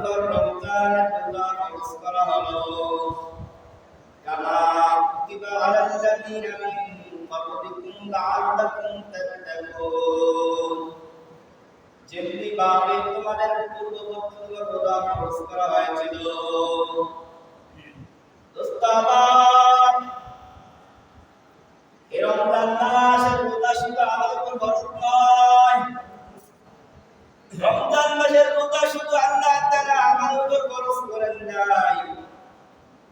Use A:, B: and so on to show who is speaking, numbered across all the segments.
A: পবিত্র রমজানের রোজা ফরজ করা হলো কামা কুতিবা আলাল্লাযীনা মিন ক্বাবলিকুম লাআল্লাকুম তাত্তাকুন যেমনি ভাবে তোমাদের পূর্ববর্তীদের রোজা ফরজ করা হয়েছিল। দোস্তাবান এই রমজান মাসের রোজা শুধু আমাদের উপর ফরজ নয়, রমজান মাসের রোজা শুধু আল্লাহ তাআলা আমাদের উপর ফরজ করেন নাই,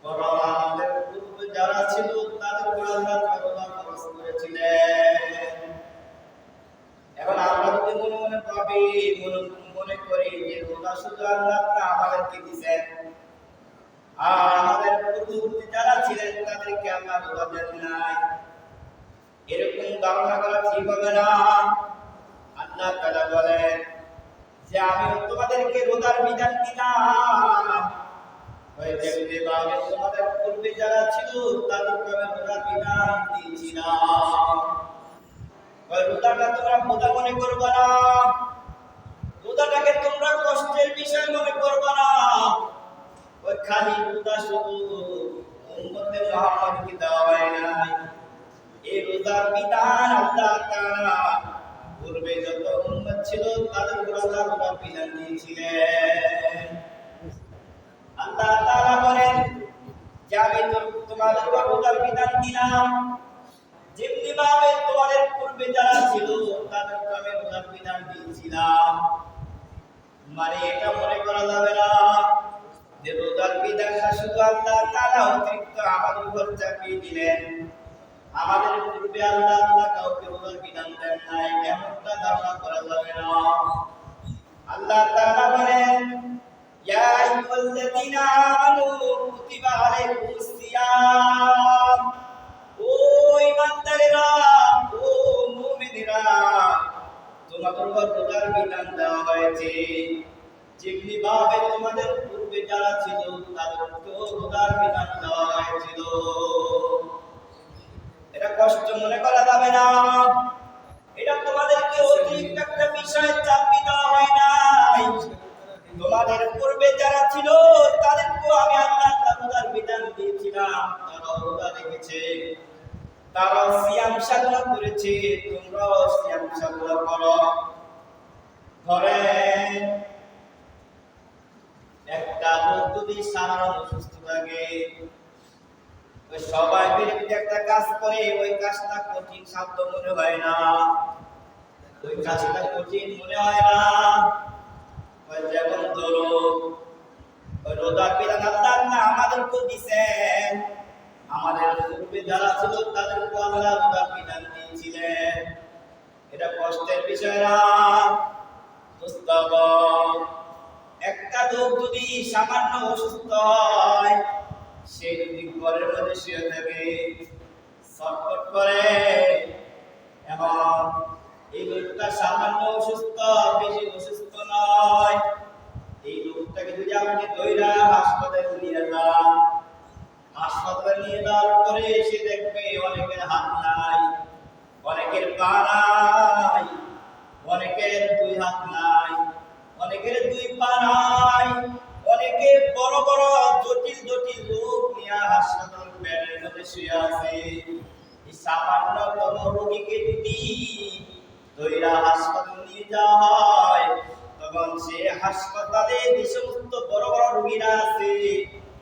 A: বরং আমাদের পূর্বে যারা ছিল তাদের উপর আল্লাহ তাআলা ফরজ করেছিলেন। এখন আমরা যদি মনে মনে ভাবি, মনে করি যে রোজা শুধু আল্লাহ তাআলা আমাদেরকে দিয়েছেন আর আমাদের পূর্ববর্তী যারা ছিলেন তাদেরকে আল্লাহ রোজা দেন নাই, এরকম ধারণা করা ঠিক হবে না। আল্লাহ তাআলা বলেন যে আমি তোমাদেরকে রোজার বিধান দিলাম, ওই যেমনি ভাবে তোমাদের পূর্বে যারা ছিল তাদেরকে আমি রোজার বিধান দিয়েছিলাম। ওই রোজাটা তোমরা বোঝা মনে করবে না, রোজাটাকে তোমরা কষ্টের বিষয় মনে করবে না। ওই খালি রোজা শুধু উম্মতে মুহাম্মদকে দেওয়া হয় নাই, এই রোজার বিধান আল্লাহ তাআলা পূর্বে যত উম্মত ছিল তাদের উপর আল্লাহ রোজার বিধান দিয়েছিলেন। আল্লাহ তাআলা বলেন যে আমি তোমাদের উপর রোজার বিধান দিলাম যেমনি ভাবে তোমাদের পূর্বে যারা ছিল তাদেরকে আমি রোজার বিধান দিয়েছিলাম। মানে এটা মনে করা যাবে না যে রোজার বিধানটা শুধু আল্লাহ তাআলা অতিরিক্ত আমাদের উপর চাপিয়ে দিলেন, আমাদের পূর্বে আল্লাহ তাআলা কাউকে রোজার বিধান দেন নাই, এমনটা ধারণা করা যাবে না। আল্লাহ তাআলা বলেন ইয়া আইয়ুহাল্লাযীনা আমানু কুতিবা আলাইকুমুস সিয়াম, ও ঈমানদারেরা, ও মুমিনেরা, তোমাদের উপর রোজার বিধান দেওয়া হয়েছে যেমনি ভাবে তোমাদের পূর্বে যারা ছিল তাদেরকেও রোজার বিধান দেওয়া হয়েছিল। এটা কষ্ট মনে করা যাবে না, এটা তোমাদেরকে অতিরিক্ত একটা বিষয় চাপিয়ে দেওয়া হয় নাই। তোমাদের পূর্বে যারা ছিল তাদেরকেও আমি আল্লাহ রোজার বিধান দিয়েছিলাম, তারাও রোজা রেখেছে, তারাও সিয়াম সাধনা করেছে, তোমরাও সিয়াম সাধনা করো। ধরে একটা লোক যদি সাধারণ অসুস্থ থাকে, সবাই মিলে একটা কাজ করে, ওই কাজটা কঠিন সাধ্য মনে হয় না, ওই কাজটা কঠিন মনে হয় না। যেমন ধরো রোজার বিধান আল্লাহ আমাদেরকে দিয়েছেন, আমাদের পূর্বে যারা ছিল তাদেরকে আল্লাহ রোজার বিধান দিয়েছিলেন, এটা কষ্টের বিষয় না। একটা লোক যদি সামান্য অসুস্থ হয়, সে যদি ঘরের মধ্যে শুয়ে থাকে, ছটফট করে, এবং এই লোকটা সামান্য অসুস্থ, বেশি অসুস্থ নয়, এই লোকটাকে যদি আপনি ধইরা হাসপাতালে নিয়ে যান, হাসপাতালে নিয়ে যাওয়ার পরে সে দেখবে অনেকের হাত নাই, অনেকের পা নাই, অনেকের দুই হাত নাই, অনেকের দুই পা নাই, অনেকে বড় বড় জটিল জটিল রোগ নিয়ে হাসপাতাল বেডের মধ্যে শুয়ে আছে। এই সামান্য কোন রোগীকে যদি ধইরা হাসপাতালে নিয়ে যাওয়া হয়, তখন সে হাসপাতালে যে সমস্ত বড় বড় রোগীরা আছে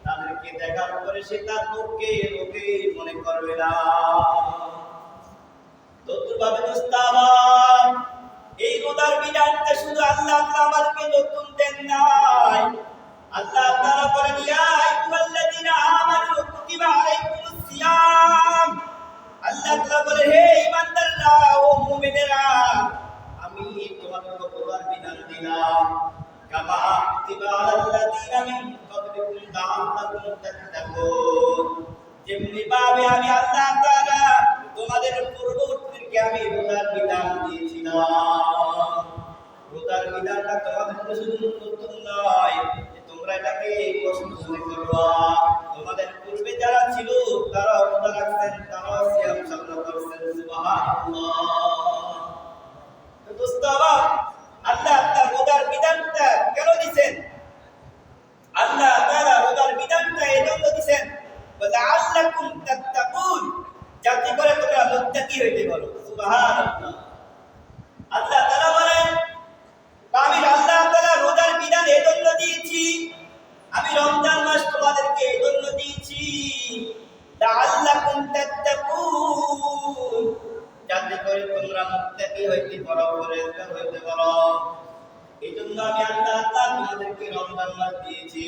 A: তাদেরকে দেখার পরে সে তার রোগকে রোগে মনে করবে না। তদ্রুপভাবে দোস্তাবান এই রোজার বিধানটা শুধু আল্লাহ আমাদেরকে নতুন দেন নাই, আল্লাহ তাআলা বলেন ইয়া আইয়ুহাল্লাযীনা আমানু কুতিবা আলাইকুমুস সিয়াম, আল্লাহ তাআলা বলে হে ঈমানদাররা, ও মুমিনেরা, আমি তোমাদের উপর রোজার বিধান দিলাম কামা কুতিবা আলাল্লাযীনা মিন ক্বাবলিকুম লাআল্লাকুম তাত্তাকুন, যেমনি ভাবে আমি আল্লাহ তাআলা তোমাদের পূর্ববর্তীদেরকে আমি রোজার বিধান দিয়েছিলাম। রোজার বিধানটা তোমাদের জন্য শুধু নতুন নয় যে তোমরা এটাকে কষ্ট মনে করবা, তোমাদের পূর্বে যারা ছিল তারা রোজা রাখতেন, তারা সিয়াম সাধনা করতেন। সুবহানাল্লাহ। তো দোস্ত, আল্লাহ তাআলা রোজার বিধানটা কেন দিয়েছেন? জন্য আমি আল্লাহ তাআলা তোমাদেরকে রমজান মাস দিয়েছি।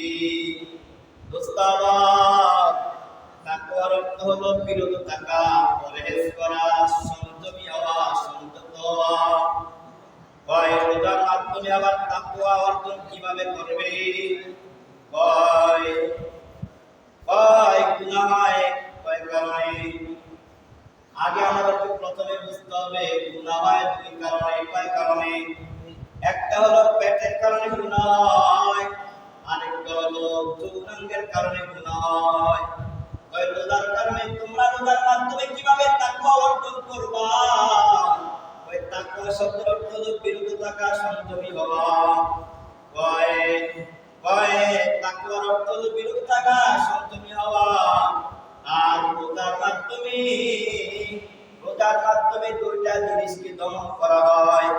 A: দোস্তাবাব, তাকওয়ার অর্থ হলো বিরত থাকা, পরহেজ করা, সংযমী হওয়া, সংযত হওয়া। রোজার মাধ্যমে আবার তাকওয়া অর্জন কিভাবে করবে? গুনাহ হয় কয় কারণে? আগে আমাদেরকে প্রথমে বুঝতে হবে গুনাহ হয় দুই কারণে। কয় কারণে? একটা হলো পেটের কারণে গুনাহ হয়, আরেকটা হলো যৌনাঙ্গের কারণে গুনাহ হয়। রোজার কারণে তোমরা রোজার মাধ্যমে কিভাবে তাকওয়া অর্জন করবা? ওই তাকওয়া শব্দের অর্থ হলো বিরত থাকা, সংযমী হওয়া। তাকওয়ার অর্থ হলো বিরত থাকা, সংযমী হওয়া। আর রোজার মাধ্যমে দুইটা জিনিসকে দমন করা হয়।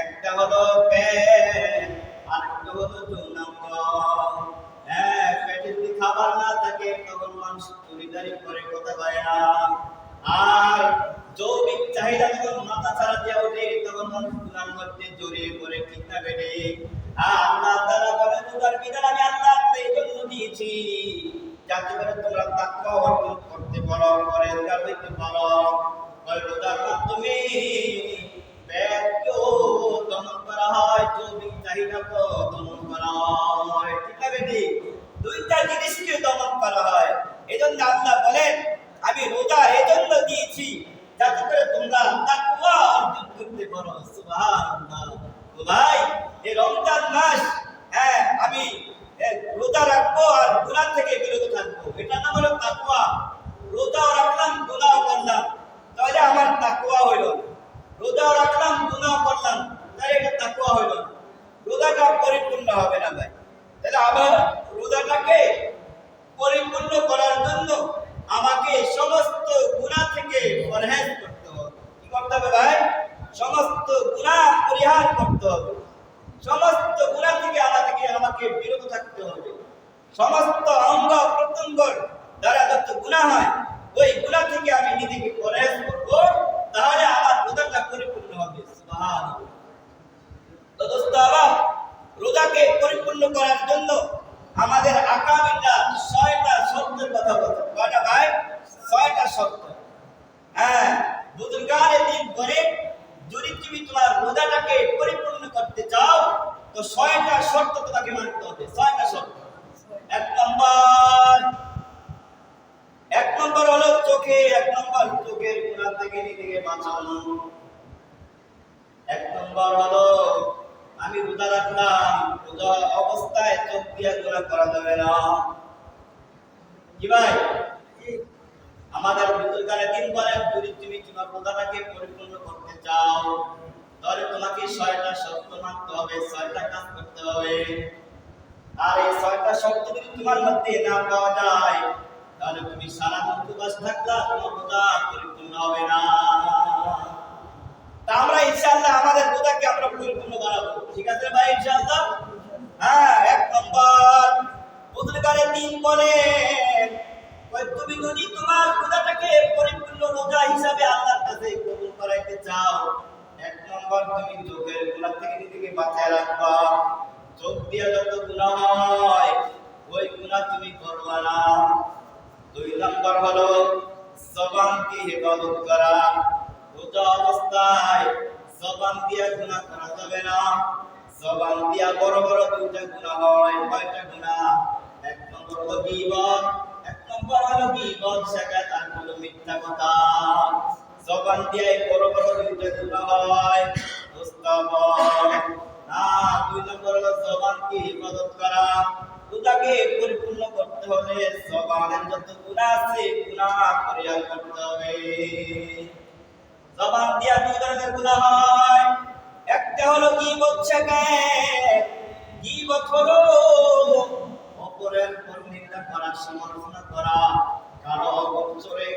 A: একটা হলো পেট, আরেকটা হলো যৌনাঙ্গ। পেটে যদি খাবার না থাকে তখন মানুষ চুরিদারি করে, কথা বলে না। আর যৌবিক চাহিদা যখন মাথা ছাড়া দিয়ে ওঠে তখন মানুষ গুনার মধ্যে জড়িয়ে পড়ে, ঠিক না বেটে? আল্লাহ তাআলা বলেন রোজার বিধান আমি আল্লাহ এই জন্য দিয়েছি যাতে করে তোমরা তাকওয়া অর্জন করতে পারো, পরহেজগার হইতে পারো। রোজার মাধ্যমে পেটকেও দমন করা হয়, যৌবিক চাহিদাকেও দমন করা হয়, ঠিক না বেটে? দুইটা জিনিসকে দমন করা হয়। এজন্য আল্লাহ বলেন আমি রোজা এজন্য দিয়েছি যাতে করে তোমরা তাকওয়া অর্জন করতে পারো। সুবহানাল্লাহ। তো ভাই, এই রমজান মাস আমি রোজা রাখবো আর গুনাহ থেকে বিরত থাকবো, এটা নাম হলো তাকওয়া। রোজাও রাখলাম, গুনাহও করলাম, তাহলে আমার তাকওয়া হইল না। রোজাও রাখলাম, গুনাহ করলাম, তাহলে এটা তাকওয়া হইল না। রোজাটা পরিপূর্ণ হবে না ভাই। তাহলে আবার রোজাটাকে পরিপূর্ণ করার জন্য আমাকে সমস্ত গুনাহ থেকে পরহেজ করতে হবে। কি করতে হবে ভাই? সমস্ত গুনাহ পরিহার করতে হবে। সমস্ত গুনাহ থেকে আমাকে বিরত থাকতে হবে। সমস্ত অঙ্গ প্রত্যঙ্গ দ্বারা যত গুনাহ হয় ওই গুনাহ থেকে আমি নিজেকে পরহেজ করব, তাহলে আমার রোজাটা পরিপূর্ণ হবে। সুবহানাল্লাহ। তো দোস্তারা, রোজাকে পরিপূর্ণ করার জন্য আমাদের আকাবিরা ৬টা শর্তের কথা বলতে। কয়টা ভাই? ৬টা শর্ত। বুজুর্গানে দিন বলে যদি তুমি তোমার রোজাটাকে পরিপূর্ণ করতে চাও তো ৬টা শর্ত তোমাকে মানতে হবে। ৬টা শর্ত। এক নম্বর হলো চোখের গুনাহ থেকে নিজেকে বাঁচানো। ১ নম্বর হলো আমি রোজা রাখলাম, রোজা অবস্থায় চোখ দিয়ে গুনাহ করা যাবে না। কি ভাই? আমাদের বুজুর্গানে দিন বলেন যদি তুমি তোমার রোজাটাকে পরিপূর্ণ করতে চাও তাহলে তোমাকে ৬টা শর্ত মানতে হবে, ৬টা কাজ করতে হবে। আর এই ৬টা শর্ত যদি তোমার মধ্যে না পাওয়া যায় তাহলে তুমি সারা উপবাস থাকলা, তোমার রোজা পরিপূর্ণ হবে না। তা আমরা ইনশাআল্লাহ আমাদের রোজাকে আমরা পরিপূর্ণ বানাবো, ঠিক আছে ভাই? ইনশাআল্লাহ। ১ নম্বর বুজুর্গানে দিন বলেন তুমি যদি তোমার রোজাটাকে পরিপূর্ণ রোজা হিসাবে আল্লাহর কাছে কবুল করাইতে চাও ১ নম্বর তুমি চোখের গুনাহ থেকে নিজেকে বাঁচায় রাখবা। চোখ দিয়ে যত গুনাহ হয় ওই গুনাহ তুমি করবা না। ২ নম্বর হলো জবানকে হেফাজত করা। রোজা অবস্থায় জবান দিয়ে গুনাহ করা যাবে না। জবান দিয়া বড় বড় দুইটা গুনাহ হয়। কয়টা গুনাহ? ১ নম্বর হলো গীবত, ১ নম্বর হলো গীবত, শাকাত আর হলো মিথ্যা কথা। জবান দিয়ে বড় বড় দুইটা গুনাহ হয়। দোস্তাবল ২ নম্বর হলো জবানকে হেফাজত করা। রোজাকে পরিপূর্ণ করতে হলে জবানের যত গুনাহ আছে গুনাহ পরিহার করতে হবে। জবান দিয়া ২ ধরনের গুনাহ হয়। একটা হলো গীবত, শাকাত। গীবত হলো অপরের উপর নিন্দা করা, সমালোচনা করা, কারো অগোচরে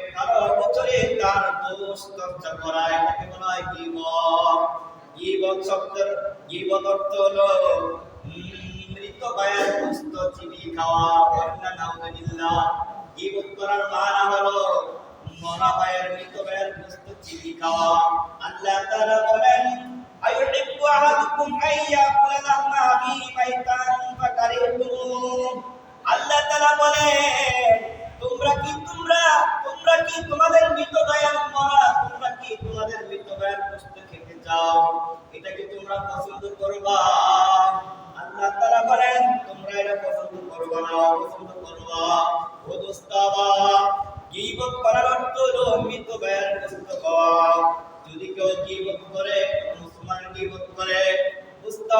A: তার দোষ চর্চা করা, এটাকে বলা হয় গীবত। গীবত অর্থ হলো মৃত ভাইয়ের গোশত চিবিয়ে খাওয়া। নাউযুবিল্লাহ। গীবত করার মানা হলো মরা ভাইয়ের, মৃত ভাইয়ের গোশত চিবিয়ে খাওয়া। আল্লাহ তাআলা বলেন আইয়ুহিব্বু আহাদুকুম আইয়াকুলা লাহমা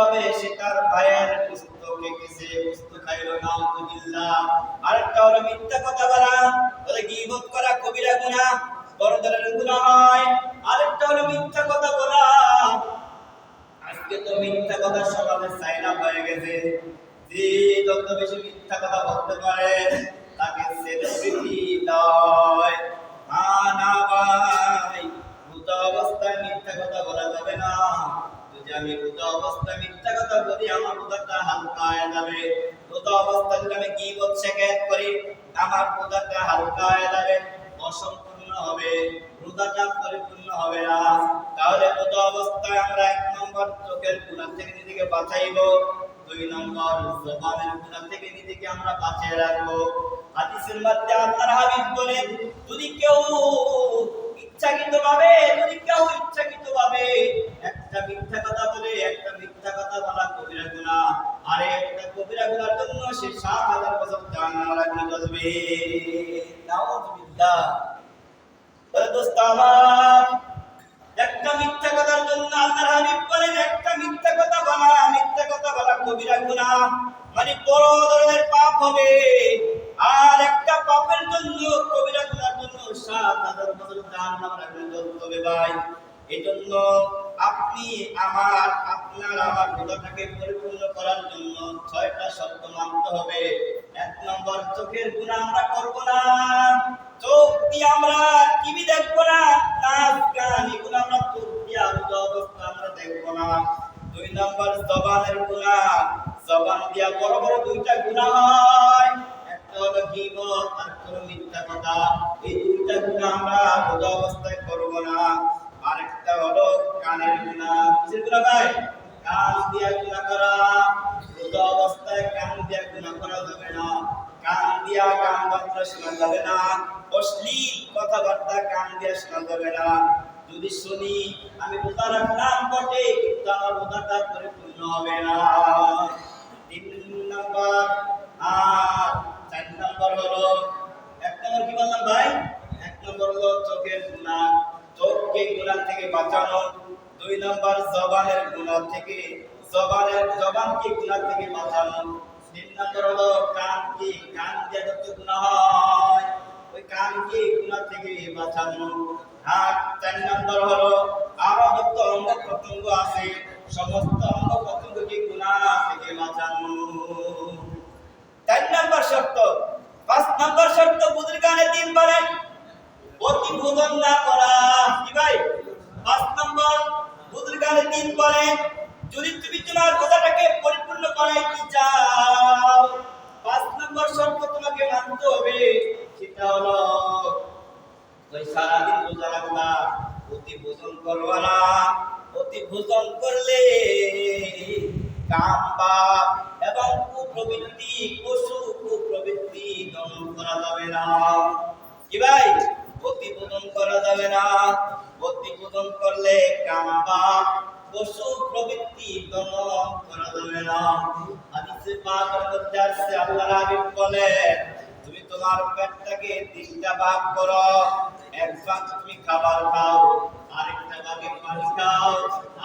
A: হবে সে তার ভাইয়ের পুস্তকে কিসে পুস্তক খাইলো নাউযুবিল্লাহ। আরেকটা হলো মিথ্যা কথা বলা, বলে গীবত করা কবিরা গুনাহ, বড় ধরনের গুনাহ হয়। আরেকটা হলো মিথ্যা কথা বলা। আজকে তো মিথ্যা কথা সমাজে চাইনা হয়ে গেছে, যে যত বেশি মিথ্যা কথা বলতে পারে তাকে সেলিব্রিটি দেয়। না ভাই, রোজা অবস্থায় মিথ্যা কথা বলা যাবে না। যদি আমি রোজা অবস্থায় মিথ্যা কথা বলি আমার রোজাটা হালকা হয়ে যাবে। রোজা অবস্থায় যদি আমি গীবত শিকায়ত করি আমার রোজাটা হালকা হয়ে যাবে, অসম্পূর্ণ হবে, রোজাটা পরিপূর্ণ হবে না। তাহলে রোজা অবস্থায় আমরা ১ নম্বর চোখের গুনাহ থেকে নিজেকে বাঁচাইব, ২ নম্বর জবানের গুনাহ থেকে নিজেকে আমরা বাঁচিয়ে রাখবো। হাদিসের মধ্যে আল্লাহর হাবিব বলেন, যদি কেউ ইচ্ছাকৃতভাবে একটা মিথ্যা কথা বলে, একটা মিথ্যা কথা বলা কবিরা গুনাহ, আর একটা কবিরা গুনার জন্য সে ৭০০০ বছর জাহান্নামে আগুনে জ্বলবে। নাউযুবিল্লাহ। বলে দোস্ত আমার, একটা মিথ্যা কথার জন্য আল্লাহর হাবিব বলেন একটা মিথ্যা কথা বলা কবিরা গুনাহ, মানে বড় ধরনের পাপ হবে। আর একটা পাপের জন্য কবিরা গুনার জন্য ৭০০০ বছর জাহান্নামের আগুনে জ্বলতে হবে ভাই। এজন্য আপনি আপনার আমার রোজাটাকে পরিপূর্ণ করার জন্য ৬টা শর্ত মানতে হবে। ১ নম্বর, চোখের গুনাহ আমরা করব না। চোখ দিয়ে আমরা টিভি দেখব না, নাচ গান এগুলো আমরা চোখ দিয়ে রোজা অবস্থা আমরা দেখব না। ২ নম্বর, জবানের গুনাহ, জবান দিয়া বড় বড় ২টা গুনাহ হয়, একটা হলো গীবত আর হলো মিথ্যা কথা। এই ২টা গুনাহ আমরা রোজা অবস্থায় করব না। আরেকটা হলো কানের গুনাহ। কিসের গুনাহ ভাই? কান দিয়া গুনাহ করা। রোজা অবস্থায় কান দিয়া গুনাহ করা যাবে না। কান দিয়া গান বাজনা শোনা যাবে না, অশ্লীল কথাবার্তা কান দিয়া শোনা যাবে না। যদি শুনি আমি রোজা রাখলাম বটে, কিন্তু আমার রোজাটা পরিপূর্ণ হবে না। ৩ নম্বর। আর ৪ নম্বর হলো, ১ নম্বর কি বললাম ভাই? ১ নম্বর হলো চোখের গুনাহ, চোখকে গুনাহ থেকে বাঁচানো। ২ নম্বর, জবানের গুনাহ থেকে, জবানকে গুনাহ থেকে বাঁচানো। ৩ নম্বর হলো কান দিয়ে যত গুনাহ হয় ওই কানকে গুনাহ থেকে বাঁচানো। আর ৪ নম্বর হলো আরো যত অঙ্গ প্রত্যঙ্গ আছে সমস্ত অঙ্গ প্রত্যঙ্গকে গুনাহ থেকে বাঁচানো। ৪ নম্বর শর্ত। ৫ নম্বর শর্ত, বুজুর্গানে ৩ বলেন অতি ভোজন না করা। কি ভাই? ৫ নম্বর, বুজুর্গানে ৩ বলেন যদি তুমি তোমার রোজাটাকে পরিপূর্ণ করাইতে চাও ৫ নম্বর শর্ত তোমাকে মানতে হবে, সেটা হলো ওই সারাদিন রোজা রাখবা, অতি ভোজন করবা না। অতি ভোজন করলে কাম পাপ এবং কুপ্রবৃত্তি, পশু কুপ্রবৃত্তি দমন করা যাবে না। কি ভাই? অতি ভোজন করা যাবে না। অতি ভোজন করলে কাম পাপ, পশু প্রবৃত্তি দমন করা যাবে না। হাদিসে পাকের মধ্যে আছে আল্লাহর হাবিব বলে, তুমি তোমার পেটটাকে ৩টা ভাগ করো। ১ ভাগ তুমি খাবার খাও, আরেকটা ভাগে পানি খাও,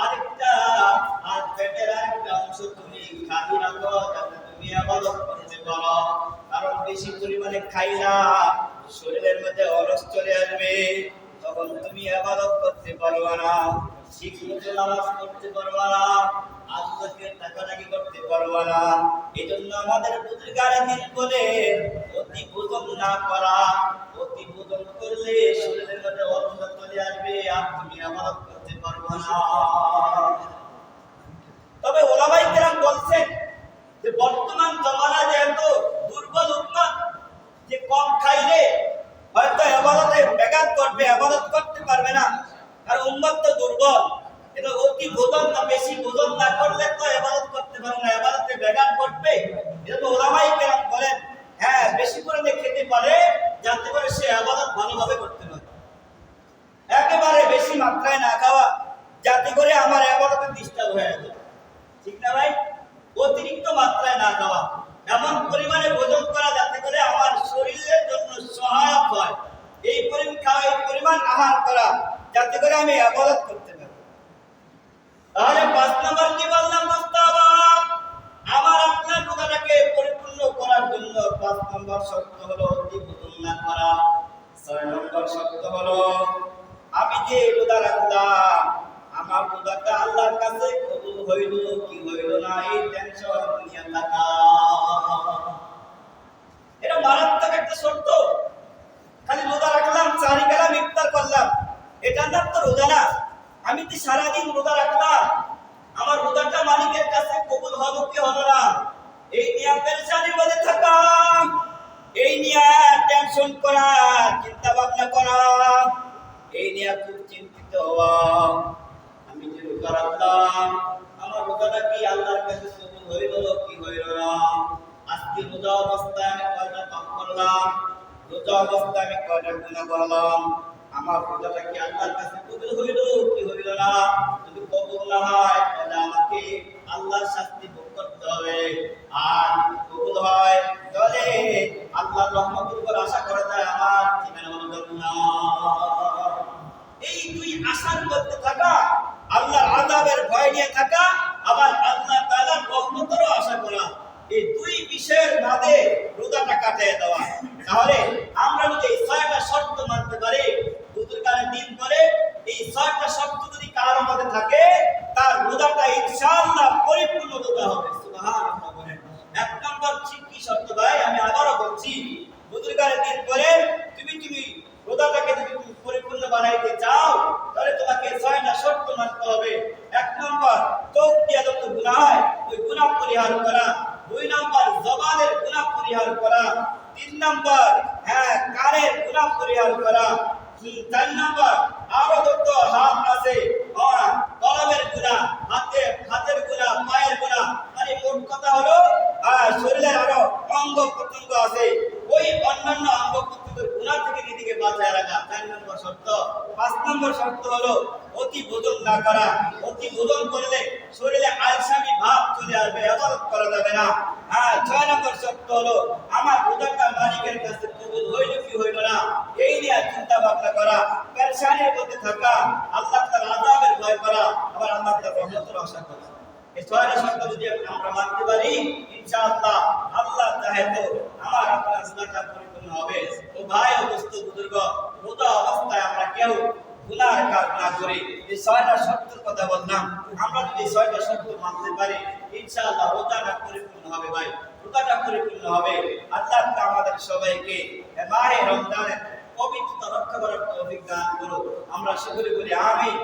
A: আর পেটের আরেকটা অংশ তুমি খালি রাখো যাতে তুমি ইবাদত করতে পারো। কারণ বেশি পরিমাণে খাইলা শরীরের মধ্যে অলস চলে আসবে, তখন তুমি ইবাদত করতে পারবে না, ঠিক মতো নামাজ পড়তে পারবে না, আল্লাহকে তাকাতাকি করতে পারবে না। এজন্য আমাদের বুজুর্গারা দিন বলে অতি ভোজন না করা। অতি ভোজন করলে শরীরের মধ্যে অলসতা চলে আসবে আর তুমি ইবাদত করতে পারবে না। তবে ওলামায়ে কেরাম বলছেন যে বর্তমান জমানা যেহেতু দুর্বল উম্মত, যে কম খাইলে হয়তো ইবাদতে ব্যাঘাত করবে, ইবাদত করতে পারবে না, আর উম্মত তো দুর্বল। এটা অতি ভোজন না, বেশি ভোজন না করলে তো ইবাদত করতে পারবে না, ইবাদতে ব্যাঘাত করবে। এটা ওলামায়ে কেরাম বলেন হ্যাঁ বেশি করে খেতে পারে যাতে করে সে ইবাদত ভালোভাবে করতে পারে। একেবারে বেশি মাত্রায় না খাওয়া যাতে করে আমার ইবাদতে ডিস্টার্ব হয়ে যায়, ঠিক না ভাই? অতিরিক্ত মাত্রায় না খাওয়া, এমন পরিমাণে ভোজন করা যাতে করে আমার শরীরের জন্য সহায়ক হয়, এই পরিমাণ আহার করা যাতে করে আমি ইবাদত করতে পারি। তাহলে ৫ নম্বর কি বললাম দোস্ত? নম্বর শর্ত হলো অতি বুঝুন না করা। 6 নম্বর শর্ত হলো আমি যে রোজা রাখলাম আমার রোজাটা আল্লাহর কাছে কবুল হইল কি হইল না এই টেনশন নিয়ে থাকা। এটা মারাত্মক একটা শর্ত। খালি রোজা রাখলাম, চারি কালাম ইফতার করলাম, এটার নাম তো রোজা না। আমি তো সারাদিন রোজা রাখলাম, আমার রোজাটা মালিকের কাছে কবুল হলো কি হলো না, এই নিয়ে পেরেশানির মধ্যে থাকা, এই নিয়ে টেনশন করা, চিন্তা ভাবনা করা, এই নিয়ে খুব চিন্তিত হওয়া। আমি যে রোজা রাখলাম আমার রোজাটা কি আল্লাহর কাছে কবুল হইল কি হইল না, আজকে রোজা অবস্থায় আমি কয়টা পাপ করলাম, রোজা অবস্থায় আমি কয়টা গুনাহ করলাম, আমার রোজাটা কি আল্লাহর কাছে কবুল হইল কি হইল না। যদি কবুল না হয় তাহলে আমাকে আল্লাহর শাস্তি ভোগ করতে হবে, আর যদি কবুল হয় তাহলে আল্লাহর রহমতের উপর আশা করা যায় আমার ঠিকানা হলো জান্নাত। এই দুই আশার মধ্যে থাকা, আল্লাহর আযাবের ভয় নিয়ে থাকা, আবার আল্লাহ তাআলার রহমতেরও আশা করা, এই দুই বিষয়ের মাঝে রোজাটা কাটিয়ে দেওয়া। তাহলে আমরা যদি এই 6টা শর্ত মানতে পারি বুজুর্গানের দিন করে, এই 6টা শর্ত যদি কারোর মধ্যে থাকে তার রোজাটা ইনশাআল্লাহ পরিপূর্ণ রোজা হবে। সুবহানাল্লাহ বলেন। 1 নম্বর কি শর্ত ভাই, আমি আবারও বলছি, বুজুর্গানের দিন করে তুমি রোজাটাকে যদি তুমি পরিপূর্ণ বানাইতে চাও তাহলে তোমাকে 6টা শর্ত মানতে হবে। 1 নম্বর চোখ দিয়ে যত গুনাহ হয় ওই গুনাহ পরিহার করা। 2 নম্বর জবানের গুনাহ পরিহার করা। 3 নম্বর কানের গুনাহ পরিহার করা। 4 নম্বর আরো যত হাত আছে কলমের গুনাহ, হাতের গুনাহ, পায়ের গুনাহ, মানে মোট কথা হলো শরীরের আরো অঙ্গ প্রত্যঙ্গ আছে ওই অন্যান্য অঙ্গ প্রত্যঙ্গের গুনাহ থেকে নিজেকে বাঁচায় রাখা 4 নম্বর শর্ত। 5 নম্বর শর্ত হলো অতি ভোজন না করা। অতি ভোজন করলে শরীরে আলসামি ভাব চলে আসবে, ইবাদত করা যাবে না। 6 নম্বর শর্ত হলো আমার রোজাটা মালিকের কাছে কবুল হইল কি হইল না এই নিয়ে চিন্তা ভাবনা করা, পেরেশানির মধ্যে থাকা, আল্লাহ তাআলার আযাবের ভয় করা, আবার আল্লাহ তাআলার রহমতের আশা করা। এই 6টা শর্ত যদি আমরা মানতে পারি ইনশাআল্লাহ আল্লাহ চাহে তো আমার আপনার রোজাটা পরিপূর্ণ হবে। ও ভাই ও দোস্ত বুজুর্গ, রোজা অবস্থায় আমরা কেউ গুনাহ কাজ না করি। এই 6টা শর্তের কথা বললাম, আমরা যদি 6টা শর্ত মানতে পারি ইনশাআল্লাহ রোজাটা পরিপূর্ণ হবে ভাই, রোজাটা পরিপূর্ণ হবে। আল্লাহ আমাদের সবাইকে মাহে রমজানের পবিত্রতা রক্ষা করার তৌফিক দান করুন। আমরা সকলে বলি আমিন।